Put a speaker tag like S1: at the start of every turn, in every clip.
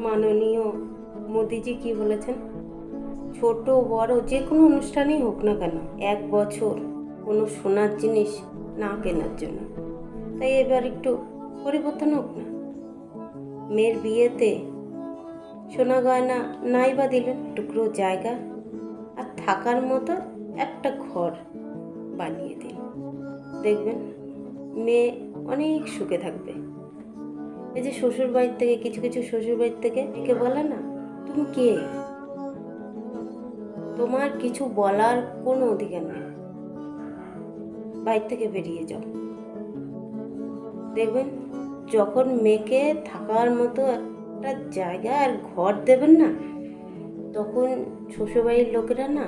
S1: মাননীয় মোদিজি কি বলেছেন, ছোট বড় যে কোনো অনুষ্ঠানই হোক না কেন 1 বছর কোনো সোনার জিনিস না কেনার জন্য। তাই এবার একটু পরিবর্তন হোক না। মেয়ের বিয়েতে সোনা গয়না নাই বা দিলেন, টুকরো জায়গা আর থাকার মতো একটা ঘর বানিয়ে দিন। দেখবেন মেয়ে অনেক সুখে থাকবে। এই যে শ্বশুর বাড়ির থেকে কিছু কিছু শ্বশুর বাড়ির থেকে একে বলে না, তুমি কে, তোমার কিছু বলার কোনো অধিকার নেই, বাড়ির থেকে বেরিয়ে যাও। দেখবেন যখন মেয়েকে থাকার মতো একটা জায়গা আর ঘর দেবেন না, তখন শ্বশুরবাড়ির লোকেরা না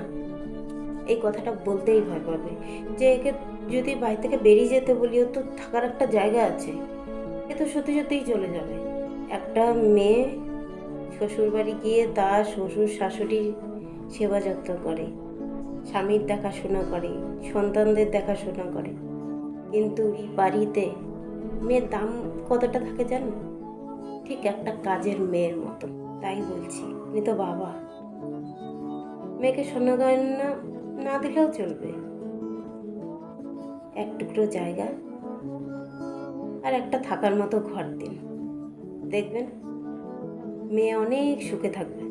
S1: এই কথাটা বলতেই ভয় পাবে যে একে যদি বাড়ি থেকে বেরিয়ে যেতে বলি, ওর তো থাকার একটা জায়গা আছে, এ তো সত্যি সত্যিই চলে যাবে। একটা মেয়ে শ্বশুরবাড়ি গিয়ে তার শ্বশুর শাশুড়ির সেবা যত্ন করে, স্বামীর দেখাশোনা করে, সন্তানদের দেখাশোনা করে, কিন্তু এই বাড়িতে মেয়ের দাম কতটা থাকে জানো? ঠিক একটা কাজের মেয়ের মতো। তাই বলছি, উনি তো বাবা, মেয়েকে সোনা গয়না না দিলেও চলবে, এক টুকরো জায়গা আর একটা থাকার মতো ঘর দিন। দেখবেন মেয়ে অনেক সুখে থাকবে।